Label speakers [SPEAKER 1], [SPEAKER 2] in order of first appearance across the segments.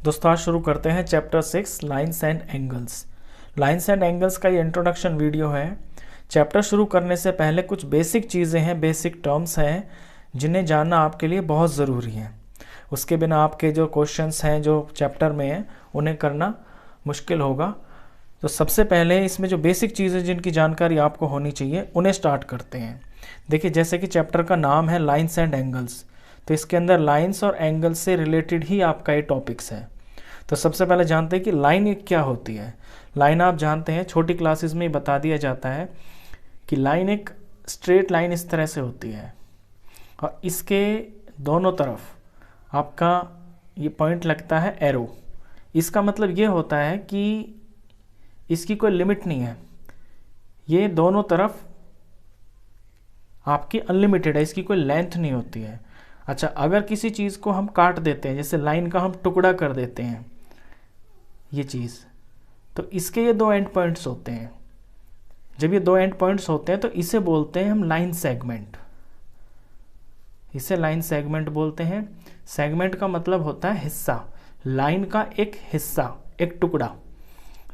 [SPEAKER 1] दोस्तों आज शुरू करते हैं chapter 6 lines and angles. Lines and angles का ये इंट्रोडक्शन वीडियो है। चैप्टर शुरू करने से पहले कुछ बेसिक चीज़ें हैं, बेसिक टर्म्स हैं जिन्हें जानना आपके लिए बहुत ज़रूरी है। उसके बिना आपके जो क्वेश्चंस हैं जो चैप्टर में हैं उन्हें करना मुश्किल होगा। तो सबसे पहले इसमें जो बेसिक चीज़ें जिनकी जानकारी आपको होनी चाहिए उन्हें स्टार्ट करते हैं। देखिए, जैसे कि चैप्टर का नाम है लाइन्स एंड एंगल्स, तो इसके अंदर लाइन्स और एंगल्स से रिलेटेड ही आपका ये टॉपिक्स है। तो सबसे पहले जानते हैं कि लाइन एक क्या होती है। लाइन आप जानते हैं, छोटी क्लासेस में ही बता दिया जाता है कि लाइन एक स्ट्रेट लाइन इस तरह से होती है और इसके दोनों तरफ आपका ये पॉइंट लगता है एरो। इसका मतलब ये होता है कि इसकी कोई लिमिट नहीं है, ये दोनों तरफ आपकी अनलिमिटेड है, इसकी कोई लेंथ नहीं होती है। अच्छा, अगर किसी चीज़ को हम काट देते हैं, जैसे लाइन का हम टुकड़ा कर देते हैं ये चीज़, तो इसके ये दो एंड पॉइंट्स होते हैं। जब ये दो एंड पॉइंट्स होते हैं तो इसे बोलते हैं हम लाइन सेगमेंट। इसे लाइन सेगमेंट बोलते हैं। सेगमेंट का मतलब होता है हिस्सा, लाइन का एक हिस्सा, एक टुकड़ा।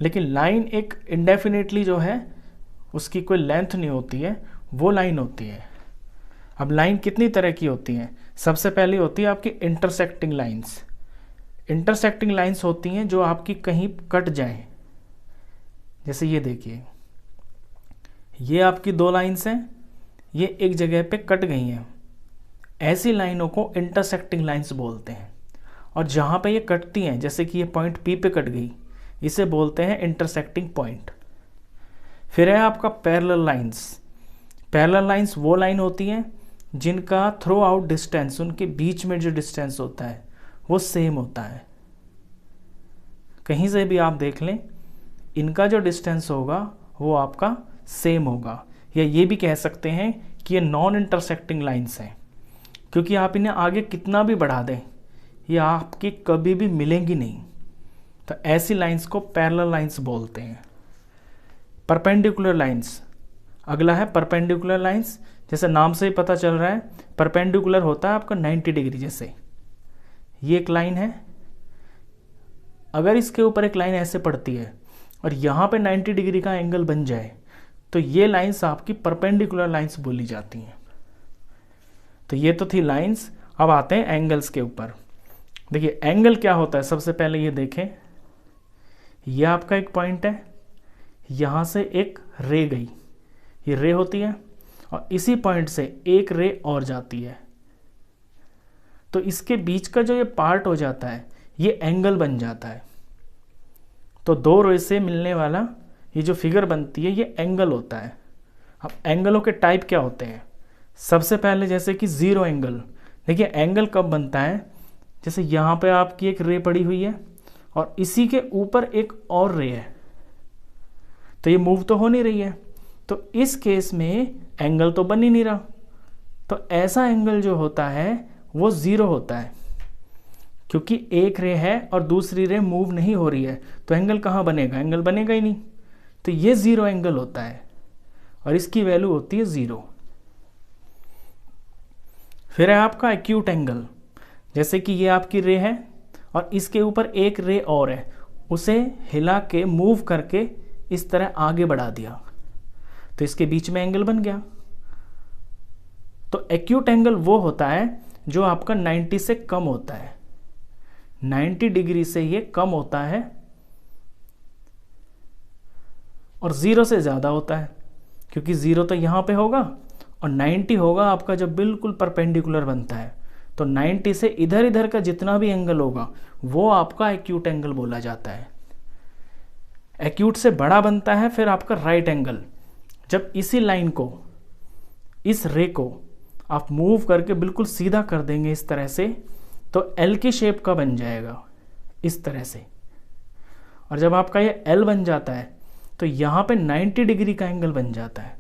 [SPEAKER 1] लेकिन लाइन एक इंडेफिनेटली जो है उसकी कोई लेंथ नहीं होती है, वो लाइन होती है। अब लाइन कितनी तरह की होती हैं? सबसे पहले होती है आपकी इंटरसेक्टिंग लाइंस। इंटरसेक्टिंग लाइंस होती हैं जो आपकी कहीं कट जाएं। जैसे ये देखिए, ये आपकी दो लाइंस हैं, ये एक जगह पे कट गई हैं। ऐसी लाइनों को इंटरसेक्टिंग लाइंस बोलते हैं। और जहाँ पे ये कटती हैं, जैसे कि ये पॉइंट पी पे कट गई, इसे बोलते हैं इंटरसेक्टिंग पॉइंट। फिर है आपका पैरेलल लाइंस। पैरेलल लाइंस वो लाइन होती हैं जिनका थ्रू आउट डिस्टेंस, उनके बीच में जो डिस्टेंस होता है वो सेम होता है। कहीं से भी आप देख लें, इनका जो डिस्टेंस होगा वो आपका सेम होगा। या ये भी कह सकते हैं कि ये नॉन इंटरसेक्टिंग लाइंस हैं, क्योंकि आप इन्हें आगे कितना भी बढ़ा दें ये आपकी कभी भी मिलेंगी नहीं। तो ऐसी लाइंस को पैरेलल लाइंस बोलते हैं। परपेंडिकुलर लाइंस अगला है। परपेंडिकुलर लाइंस, जैसे नाम से ही पता चल रहा है, परपेंडिकुलर होता है आपका 90 डिग्री। जैसे ये एक लाइन है, अगर इसके ऊपर एक लाइन ऐसे पड़ती है और यहाँ पे 90 डिग्री का एंगल बन जाए तो ये लाइंस आपकी परपेंडिकुलर लाइंस बोली जाती हैं। तो ये तो थी लाइंस। अब आते हैं एंगल्स के ऊपर। देखिए एंगल क्या होता है, सबसे पहले ये देखें, ये आपका एक पॉइंट है, यहाँ से एक रे गई, ये रे होती है, और इसी पॉइंट से एक रे और जाती है। तो इसके बीच का जो ये पार्ट हो जाता है ये एंगल बन जाता है। तो दो रे से मिलने वाला ये जो फिगर बनती है ये एंगल होता है। अब एंगलों के टाइप क्या होते हैं? सबसे पहले जैसे कि ज़ीरो एंगल। देखिए एंगल कब बनता है, जैसे यहाँ पे आपकी एक रे पड़ी हुई है और इसी के ऊपर एक और रे है, तो ये मूव तो हो नहीं रही है, तो इस केस में एंगल तो बन ही नहीं रहा। तो ऐसा एंगल जो होता है वो ज़ीरो होता है, क्योंकि एक रे है और दूसरी रे मूव नहीं हो रही है, तो एंगल कहाँ बनेगा? एंगल बनेगा ही नहीं। तो ये ज़ीरो एंगल होता है और इसकी वैल्यू होती है 0। फिर है आपका एक्यूट एंगल। जैसे कि ये आपकी रे है और इसके ऊपर एक रे और है, उसे हिला के मूव करके इस तरह आगे बढ़ा दिया, तो इसके बीच में एंगल बन गया। तो एक्यूट एंगल वो होता है जो आपका 90 से कम होता है। 90 डिग्री से ये कम होता है और 0 से ज़्यादा होता है, क्योंकि 0 तो यहाँ पे होगा और 90 होगा आपका जब बिल्कुल परपेंडिकुलर बनता है। तो 90 से इधर इधर का जितना भी एंगल होगा वो आपका एक्यूट एंगल बोला जाता है। एक्यूट से बड़ा बनता है फिर आपका राइट एंगल। जब इसी लाइन को, इस रे को आप मूव करके बिल्कुल सीधा कर देंगे इस तरह से, तो एल की शेप का बन जाएगा इस तरह से। और जब आपका ये एल बन जाता है तो यहाँ पे 90 डिग्री का एंगल बन जाता है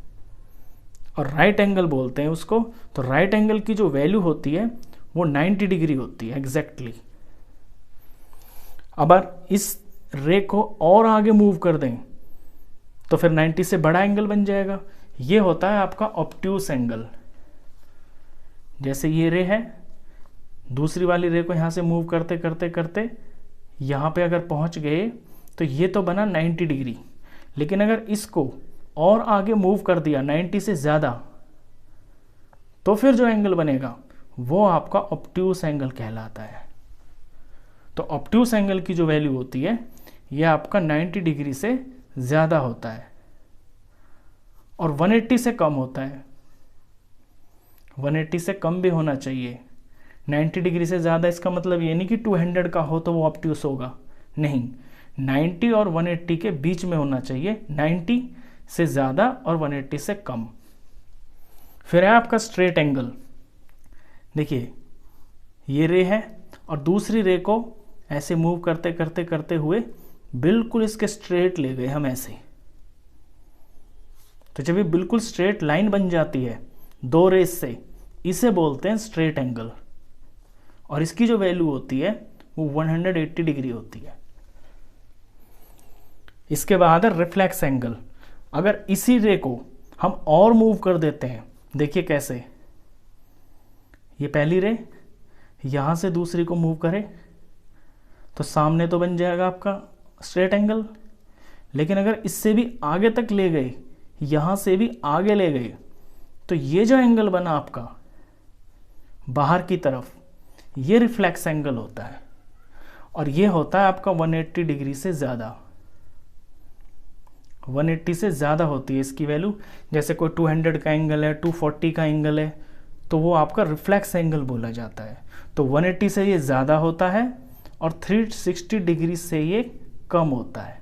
[SPEAKER 1] और राइट एंगल बोलते हैं उसको। तो राइट एंगल की जो वैल्यू होती है वो 90 डिग्री होती है एग्जैक्टली। अब इस रे को और आगे मूव कर दें तो फिर 90 से बड़ा एंगल बन जाएगा। ये होता है आपका ऑब्ट्यूस एंगल। जैसे ये रे है, दूसरी वाली रे को यहाँ से मूव करते करते करते यहाँ पे अगर पहुँच गए तो ये तो बना 90 डिग्री, लेकिन अगर इसको और आगे मूव कर दिया 90 से ज़्यादा, तो फिर जो एंगल बनेगा वो आपका ऑब्ट्यूस एंगल कहलाता है। तो ऑब्ट्यूस एंगल की जो वैल्यू होती है ये आपका 90 डिग्री से ज़्यादा होता है और 180 से कम होता है। 180 से कम भी होना चाहिए। 90 डिग्री से ज़्यादा इसका मतलब ये नहीं कि 200 का हो तो वो ऑब्ट्यूस होगा, नहीं, 90 और 180 के बीच में होना चाहिए, 90 से ज़्यादा और 180 से कम। फिर है आपका स्ट्रेट एंगल। देखिए ये रे है और दूसरी रे को ऐसे मूव करते करते करते हुए बिल्कुल इसके स्ट्रेट ले गए हम ऐसे। तो जब ये बिल्कुल स्ट्रेट लाइन बन जाती है दो रेस से, इसे बोलते हैं स्ट्रेट एंगल और इसकी जो वैल्यू होती है वो 180 डिग्री होती है। इसके बाद है रिफ्लेक्स एंगल। अगर इसी रे को हम और मूव कर देते हैं, देखिए कैसे, ये पहली रे यहां से दूसरी को मूव करे तो सामने तो बन जाएगा आपका स्ट्रेट एंगल, लेकिन अगर इससे भी आगे तक ले गए, यहां से भी आगे ले गए, तो ये जो एंगल बना आपका बाहर की तरफ, ये रिफ्लेक्स एंगल होता है और ये होता है आपका 180 डिग्री से ज़्यादा। 180 से ज़्यादा होती है इसकी वैल्यू। जैसे कोई 200 का एंगल है, 240 का एंगल है, तो वो आपका रिफ्लेक्स एंगल बोला जाता है। तो 180 से ये ज़्यादा होता है और 360 डिग्री से ये कम होता है।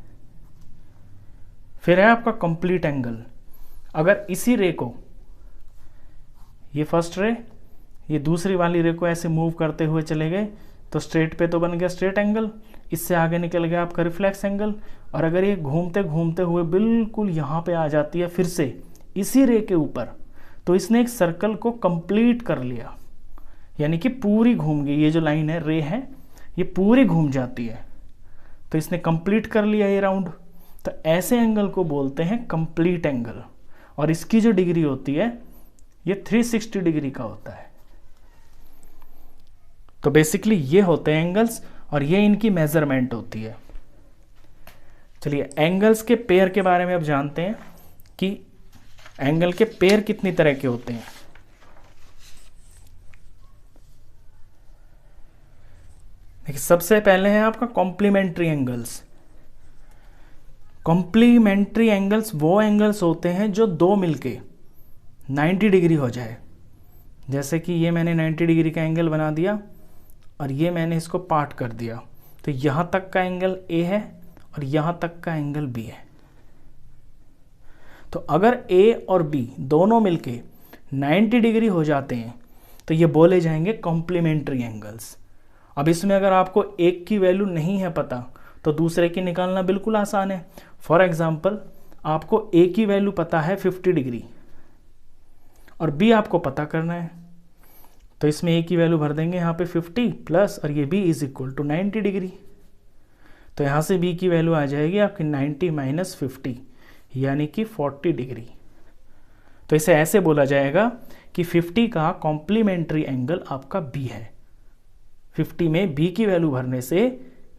[SPEAKER 1] फिर है आपका कंप्लीट एंगल। अगर इसी रे को, ये फर्स्ट रे, ये दूसरी वाली रे को ऐसे मूव करते हुए चले गए तो स्ट्रेट पे तो बन गया स्ट्रेट एंगल, इससे आगे निकल गया आपका रिफ्लेक्स एंगल। और अगर ये घूमते घूमते हुए बिल्कुल यहाँ पे आ जाती है फिर से इसी रे के ऊपर, तो इसने एक सर्कल को कंप्लीट कर लिया, यानी कि पूरी घूम गई। ये जो लाइन है, रे है, ये पूरी घूम जाती है, तो इसने कंप्लीट कर लिया ये राउंड। तो ऐसे एंगल को बोलते हैं कंप्लीट एंगल और इसकी जो डिग्री होती है ये 360 डिग्री का होता है। तो बेसिकली ये होते हैं एंगल्स और ये इनकी मेजरमेंट होती है। चलिए एंगल्स के पेयर के बारे में अब जानते हैं कि एंगल के पेयर कितनी तरह के होते हैं। देखिए सबसे पहले है आपका कॉम्प्लीमेंट्री एंगल्स। कॉम्प्लीमेंट्री एंगल्स वो एंगल्स होते हैं जो दो मिलके 90 डिग्री हो जाए। जैसे कि ये मैंने 90 डिग्री का एंगल बना दिया और ये मैंने इसको पार्ट कर दिया, तो यहाँ तक का एंगल ए है और यहाँ तक का एंगल बी है। तो अगर ए और बी दोनों मिलके 90 डिग्री हो जाते हैं तो ये बोले जाएंगे कॉम्प्लीमेंट्री एंगल्स। अब इसमें अगर आपको एक की वैल्यू नहीं है पता तो दूसरे की निकालना बिल्कुल आसान है। फॉर एग्जाम्पल आपको ए की वैल्यू पता है 50 डिग्री और बी आपको पता करना है, तो इसमें ए की वैल्यू भर देंगे यहाँ पे 50 प्लस और ये B is equal to 90 degree. तो यहाँ से बी की वैल्यू आ जाएगी आपकी 90 माइनस 50 यानी कि 40 डिग्री। तो इसे ऐसे बोला जाएगा कि 50 का कॉम्प्लीमेंट्री एंगल आपका बी है। 50 में बी की वैल्यू भरने से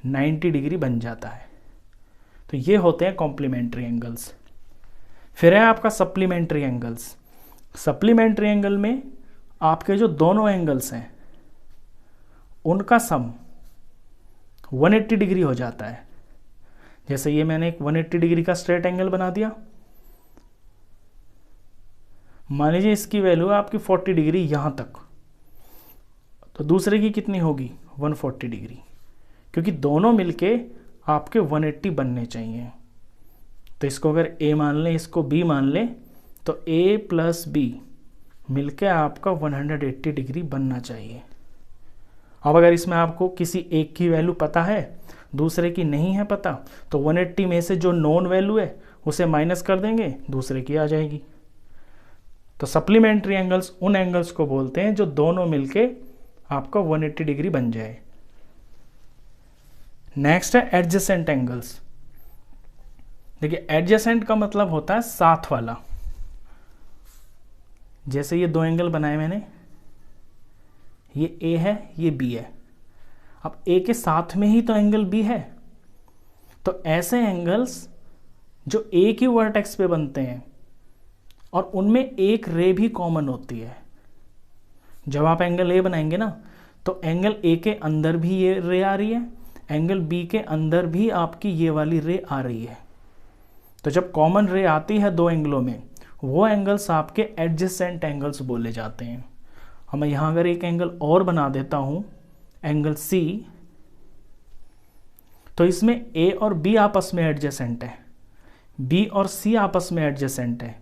[SPEAKER 1] 90 डिग्री बन जाता है। तो ये होते हैं कॉम्प्लीमेंट्री एंगल्स। फिर है आपका सप्लीमेंट्री एंगल्स। सप्लीमेंट्री एंगल में आपके जो दोनों एंगल्स हैं उनका सम 180 डिग्री हो जाता है। जैसे ये मैंने एक 180 डिग्री का स्ट्रेट एंगल बना दिया, मान लीजिए इसकी वैल्यू है आपकी 40 डिग्री यहां तक, तो दूसरे की कितनी होगी 140 डिग्री, क्योंकि दोनों मिलके आपके 180 बनने चाहिए। तो इसको अगर ए मान लें, इसको बी मान लें, तो ए प्लस बी मिलके आपका 180 डिग्री बनना चाहिए। अब अगर इसमें आपको किसी एक की वैल्यू पता है, दूसरे की नहीं है पता, तो 180 में से जो नॉन वैल्यू है उसे माइनस कर देंगे, दूसरे की आ जाएगी। तो सप्लीमेंट्री एंगल्स उन एंगल्स को बोलते हैं जो दोनों मिलके आपका 180 डिग्री बन जाए। नेक्स्ट है एडजेसेंट एंगल्स। देखिए एडजेसेंट का मतलब होता है साथ वाला। जैसे ये दो एंगल बनाए मैंने, ये ए है, ये बी है। अब ए के साथ में ही तो एंगल बी है, तो ऐसे एंगल्स जो एक ही वर्टेक्स पे बनते हैं और उनमें एक रे भी कॉमन होती है। जब आप एंगल ए बनाएंगे ना, तो एंगल ए के अंदर भी ये रे आ रही है, एंगल बी के अंदर भी आपकी ये वाली रे आ रही है। तो जब कॉमन रे आती है दो एंगलों में, वो एंगल्स आपके एडजेसेंट एंगल्स बोले जाते हैं। और मैं यहाँ अगर एक एंगल और बना देता हूँ, एंगल सी, तो इसमें ए और बी आपस में एडजेसेंट है, बी और सी आपस में एडजेसेंट है,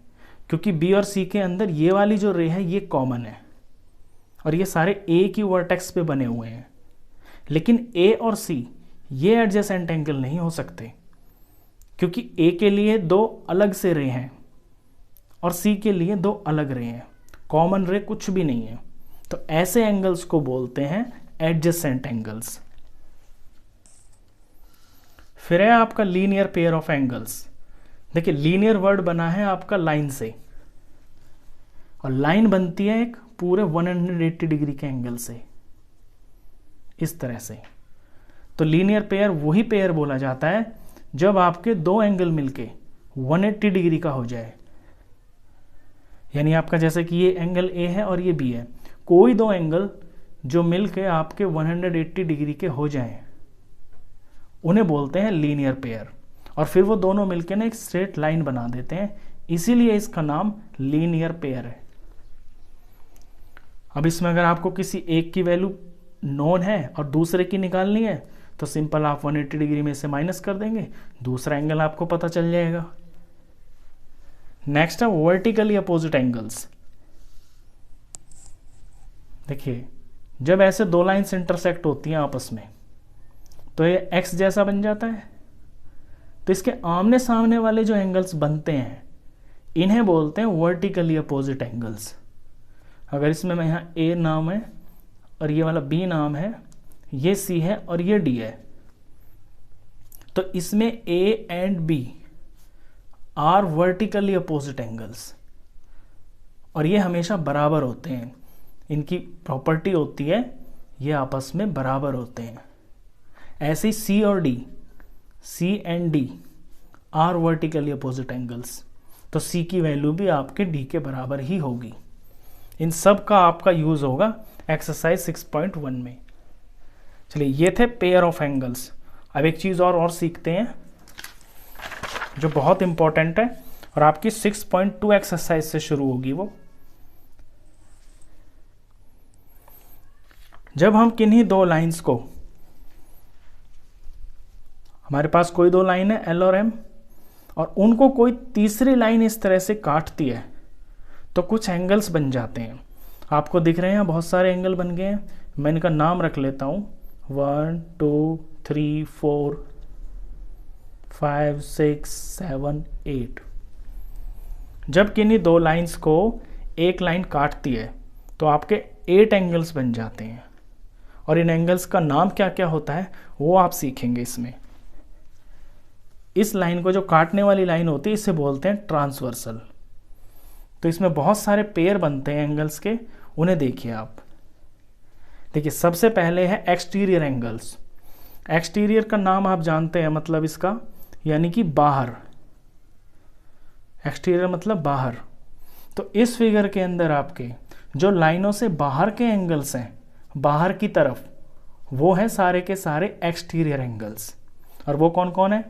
[SPEAKER 1] क्योंकि बी और सी के अंदर ये वाली जो रे है ये कॉमन है और ये सारे एक ही वर्टेक्स पे बने हुए हैं। लेकिन ए और सी ये एडजेसेंट एंगल नहीं हो सकते, क्योंकि ए के लिए दो अलग से रे हैं और सी के लिए दो अलग रे हैं, कॉमन रे कुछ भी नहीं है। तो ऐसे एंगल्स को बोलते हैं एडजेसेंट एंगल्स। फिर है आपका लीनियर पेयर ऑफ एंगल्स। देखिए, लीनियर वर्ड बना है आपका लाइन से, और लाइन बनती है एक पूरे 180 डिग्री के एंगल से, इस तरह से। तो लीनियर पेयर वही पेयर बोला जाता है जब आपके दो एंगल मिलके 180 डिग्री का हो जाए। यानी आपका जैसे कि ये एंगल ए है और ये बी है, कोई दो एंगल जो मिलके आपके 180 डिग्री के हो जाएं, उन्हें बोलते हैं लीनियर पेयर। और फिर वो दोनों मिलके ना एक स्ट्रेट लाइन बना देते हैं, इसीलिए इसका नाम लीनियर पेयर है। अब इसमें अगर आपको किसी एक की वैल्यू नोन है और दूसरे की निकालनी है, तो सिंपल आप 180 डिग्री में से माइनस कर देंगे, दूसरा एंगल आपको पता चल जाएगा। नेक्स्ट है वर्टिकली अपोजिट एंगल्स। देखिए, जब ऐसे दो लाइंस इंटरसेक्ट होती हैं आपस में, तो ये एक्स जैसा बन जाता है। तो इसके आमने सामने वाले जो एंगल्स बनते हैं, इन्हें बोलते हैं वर्टिकली अपोजिट एंगल्स। अगर इसमें मैं यहाँ ए नाम है और ये वाला बी नाम है, ये सी है और ये डी है, तो इसमें A and B are vertically opposite angles, और ये हमेशा बराबर होते हैं। इनकी प्रॉपर्टी होती है ये आपस में बराबर होते हैं। ऐसे ही सी और D, C and D are vertically opposite angles, तो सी की वैल्यू भी आपके डी के बराबर ही होगी। इन सब का आपका यूज होगा एक्सरसाइज 6.1 में। चलिए, ये थे पेयर ऑफ एंगल्स। अब एक चीज और सीखते हैं जो बहुत इंपॉर्टेंट है और आपकी 6.2 एक्सरसाइज से शुरू होगी। वो जब हम किन्हीं दो लाइंस को, हमारे पास कोई दो लाइन है एल और एम, और उनको कोई तीसरी लाइन इस तरह से काटती है, तो कुछ एंगल्स बन जाते हैं। आपको दिख रहे हैं बहुत सारे एंगल बन गए हैं। मैं इनका नाम रख लेता हूं, 1 2 3 4 5 6 7 8। जब किन्हीं दो लाइंस को एक लाइन काटती है, तो आपके 8 एंगल्स बन जाते हैं। और इन एंगल्स का नाम क्या क्या होता है वो आप सीखेंगे इसमें। इस लाइन को जो काटने वाली लाइन होती है, इसे बोलते हैं ट्रांसवर्सल। तो इसमें बहुत सारे पेयर बनते हैं एंगल्स के, उन्हें देखिए आप। देखिए, सबसे पहले है एक्सटीरियर एंगल्स। एक्सटीरियर का नाम आप जानते हैं, मतलब इसका यानी कि बाहर। एक्सटीरियर मतलब बाहर। तो इस फिगर के अंदर आपके जो लाइनों से बाहर के एंगल्स हैं, बाहर की तरफ, वो है सारे के सारे एक्सटीरियर एंगल्स। और वो कौन कौन है?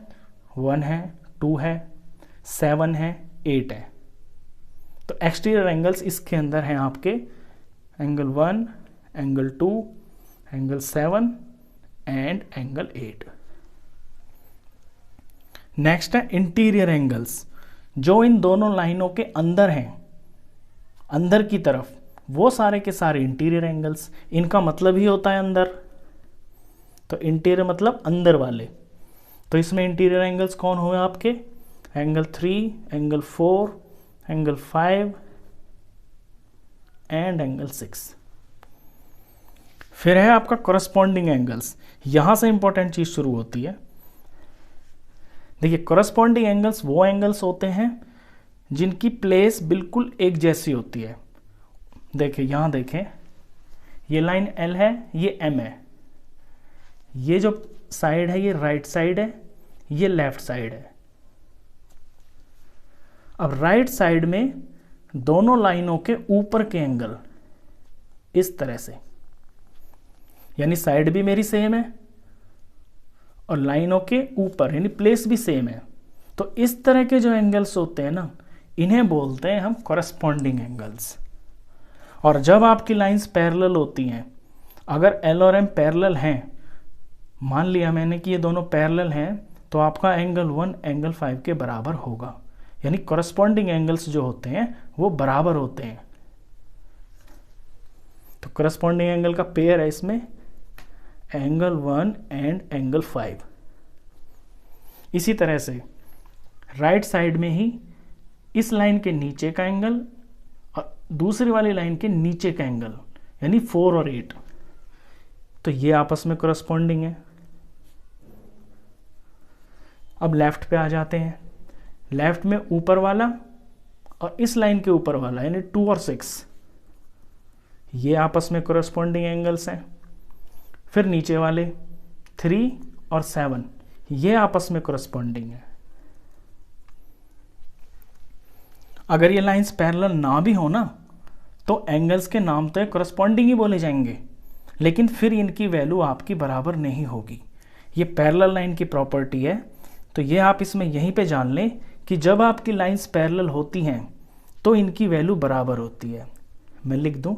[SPEAKER 1] 1 है, 2 है, 7 है, 8 है। तो एक्सटीरियर एंगल्स इसके अंदर हैं आपके angle 1, angle 2, angle 7 and angle 8। Next है इंटीरियर एंगल्स, जो इन दोनों लाइनों के अंदर हैं, अंदर की तरफ, वो सारे के सारे इंटीरियर एंगल्स। इनका मतलब ही होता है अंदर। तो इंटीरियर मतलब अंदर वाले। तो इसमें इंटीरियर एंगल्स कौन हुए आपके? Angle 3, angle 4, angle 5 and angle 6। फिर है आपका कॉरस्पॉन्डिंग एंगल्स। यहां से इंपॉर्टेंट चीज शुरू होती है। देखिए, कॉरस्पॉन्डिंग एंगल्स वो एंगल्स होते हैं जिनकी प्लेस बिल्कुल एक जैसी होती है। देखिए, यहां देखें, ये लाइन L है, ये M है। ये जो साइड है ये राइट साइड है, ये लेफ्ट साइड है। अब राइट साइड में दोनों लाइनों के ऊपर के एंगल इस तरह से, यानी साइड भी मेरी सेम है और लाइनों के ऊपर यानी प्लेस भी सेम है। तो इस तरह के जो एंगल्स होते हैं ना, इन्हें बोलते हैं हम कॉरस्पॉन्डिंग एंगल्स। और जब आपकी लाइंस पैरेलल होती हैं, अगर एल और एम पैरेलल हैं, मान लिया मैंने कि ये दोनों पैरेलल हैं, तो आपका एंगल 1 एंगल 5 के बराबर होगा। यानी कॉरस्पॉन्डिंग एंगल्स जो होते हैं वो बराबर होते हैं। तो कॉरस्पॉन्डिंग एंगल का पेयर है इसमें एंगल 1 एंड एंगल 5। इसी तरह से राइट साइड में ही इस लाइन के नीचे का एंगल और दूसरी वाली लाइन के नीचे का एंगल यानी 4 और 8, तो ये आपस में कॉरस्पॉन्डिंग है। अब लेफ्ट पे आ जाते हैं। लेफ्ट में ऊपर वाला और इस लाइन के ऊपर वाला यानी 2 और 6, ये आपस में कॉरस्पॉन्डिंग एंगल्स हैं। फिर नीचे वाले 3 और 7, ये आपस में कॉरस्पॉन्डिंग है। अगर ये लाइंस पैरेलल ना भी हो ना, तो एंगल्स के नाम तो कॉरस्पॉन्डिंग ही बोले जाएंगे, लेकिन फिर इनकी वैल्यू आपकी बराबर नहीं होगी। ये पैरेलल लाइन की प्रॉपर्टी है। तो ये आप इसमें यहीं पे जान लें कि जब आपकी लाइंस पैरेलल होती हैं तो इनकी वैल्यू बराबर होती है। मैं लिख दूं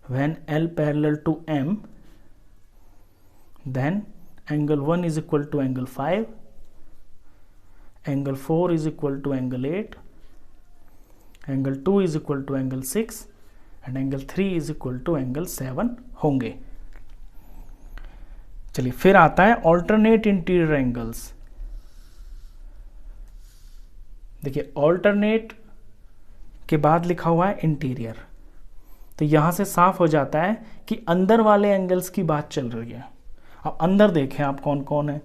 [SPEAKER 1] when L parallel to M, then angle 1 is equal to angle 5, angle 4 is equal to angle 8, angle 2 is equal to angle 6 and angle 3 is equal to angle 7 होंगे। चलिए फिर आता है ऑल्टरनेट इंटीरियर एंगल्स। देखिए ऑल्टरनेट के बाद लिखा हुआ है इंटीरियर, तो यहां से साफ हो जाता है कि अंदर वाले एंगल्स की बात चल रही है। अब अंदर देखें आप कौन कौन है,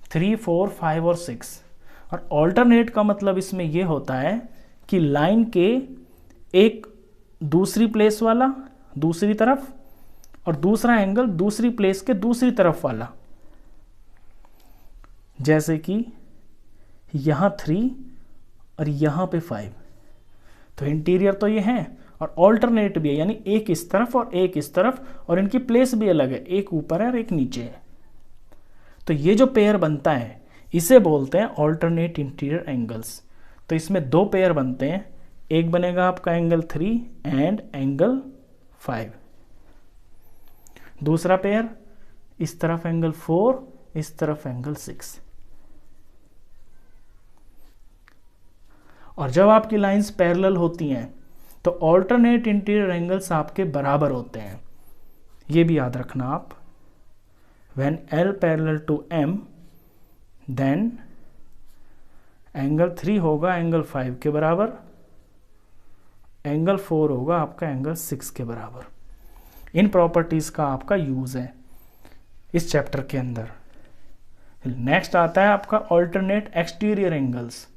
[SPEAKER 1] 3, 4, 5 और 6। और ऑल्टरनेट का मतलब इसमें यह होता है कि लाइन के एक दूसरी प्लेस वाला दूसरी तरफ और दूसरा एंगल दूसरी प्लेस के दूसरी तरफ वाला। जैसे कि यहां 3 और यहां पे 5, तो इंटीरियर तो ये है और ऑल्टरनेट भी है, यानी एक इस तरफ और एक इस तरफ, और इनकी प्लेस भी अलग है, एक ऊपर है और एक नीचे है। तो ये जो पेयर बनता है इसे बोलते हैं ऑल्टरनेट इंटीरियर एंगल्स। तो इसमें 2 पेयर बनते हैं, एक बनेगा आपका एंगल 3 एंड एंगल 5, दूसरा पेयर इस तरफ एंगल 4, इस तरफ एंगल 6। और जब आपकी लाइंस पैरेलल होती हैं तो ऑल्टरनेट इंटीरियर एंगल्स आपके बराबर होते हैं। ये भी याद रखना आप, when L parallel to M, then angle 3 होगा एंगल 5 के बराबर, एंगल 4 होगा आपका एंगल 6 के बराबर। इन प्रॉपर्टीज का आपका यूज है इस चैप्टर के अंदर। नेक्स्ट आता है आपका ऑल्टरनेट एक्सटीरियर एंगल्स।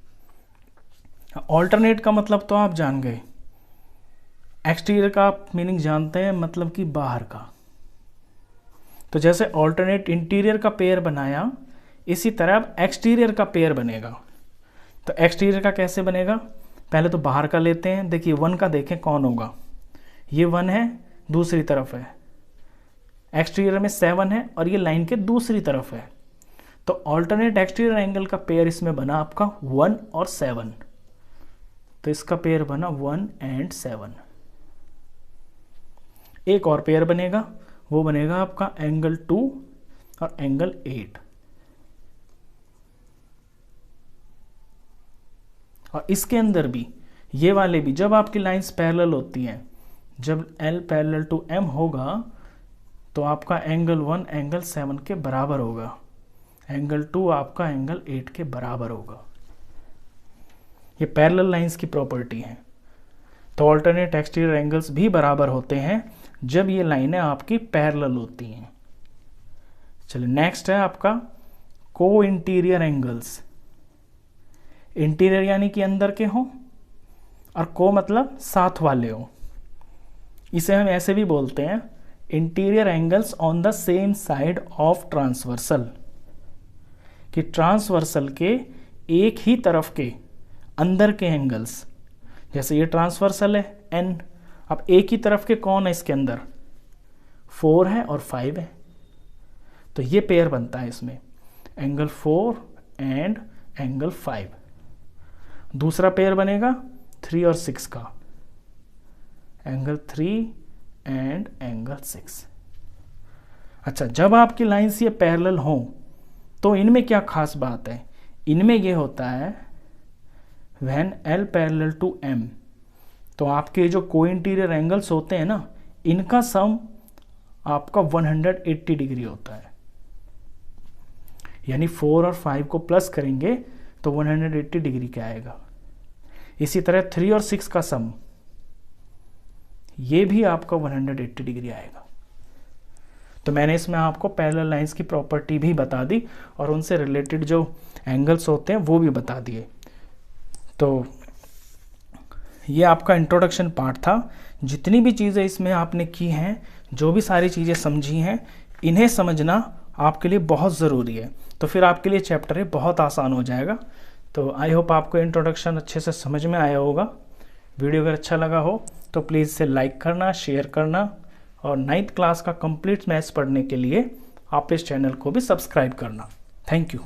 [SPEAKER 1] ऑल्टरनेट का मतलब तो आप जान गए, एक्सटीरियर का आप मीनिंग जानते हैं, मतलब कि बाहर का। तो जैसे ऑल्टरनेट इंटीरियर का पेयर बनाया, इसी तरह अब एक्सटीरियर का पेयर बनेगा। तो एक्सटीरियर का कैसे बनेगा, पहले तो बाहर का लेते हैं। देखिए 1 का देखें कौन होगा, ये 1 है, दूसरी तरफ है। एक्सटीरियर में 7 है और ये लाइन के दूसरी तरफ है। तो ऑल्टरनेट एक्सटीरियर एंगल का पेयर इसमें बना आपका 1 और 7। तो इसका पेयर बना 1 एंड 7। एक और पेयर बनेगा, वो बनेगा आपका एंगल 2 और एंगल 8। और इसके अंदर भी ये वाले भी, जब आपकी लाइंस पैरेलल होती हैं, जब L पैरेलल टू M होगा तो आपका एंगल 1 एंगल 7 के बराबर होगा, एंगल 2 आपका एंगल 8 के बराबर होगा। ये पैरेलल लाइंस की प्रॉपर्टी है। तो ऑल्टरनेट एक्सटीरियर एंगल्स भी बराबर होते हैं जब ये लाइनें आपकी पैरेलल होती हैं। चलिए नेक्स्ट है आपका को इंटीरियर एंगल्स। इंटीरियर यानी कि अंदर के हों और को मतलब साथ वाले हों। इसे हम ऐसे भी बोलते हैं interior angles on the same side of transversal, कि ट्रांसवर्सल के एक ही तरफ के अंदर के एंगल्स, जैसे ये ट्रांसवर्सल है n, अब एक ही तरफ के कौन है इसके अंदर, 4 है और 5 है, तो ये पेयर बनता है इसमें, एंगल 4 एंड एंगल 5। दूसरा पेयर बनेगा 3 और 6 का, एंगल 3 एंड एंगल 6। अच्छा, जब आपकी लाइंस ये पैरेलल हों तो इनमें क्या खास बात है, इनमें ये होता है when L parallel to M, तो आपके जो को इंटीरियर एंगल्स होते हैं ना, इनका सम आपका 180 डिग्री होता है, यानी 4 और 5 को प्लस करेंगे तो 180 डिग्री का आएगा। इसी तरह 3 और 6 का सम, ये भी आपका 180 डिग्री आएगा। तो मैंने इसमें आपको पैरेलल लाइंस की प्रॉपर्टी भी बता दी और उनसे रिलेटेड जो एंगल्स होते हैं वो भी बता दिए। तो ये आपका इंट्रोडक्शन पार्ट था। जितनी भी चीज़ें इसमें आपने की हैं, जो भी सारी चीज़ें समझी हैं, इन्हें समझना आपके लिए बहुत ज़रूरी है, तो फिर आपके लिए चैप्टर बहुत आसान हो जाएगा। तो आई होप आपको इंट्रोडक्शन अच्छे से समझ में आया होगा। वीडियो अगर अच्छा लगा हो तो प्लीज़ इसे लाइक करना, शेयर करना, और 9th क्लास का कंप्लीट मैथ्स पढ़ने के लिए आप इस चैनल को भी सब्सक्राइब करना। Thank you.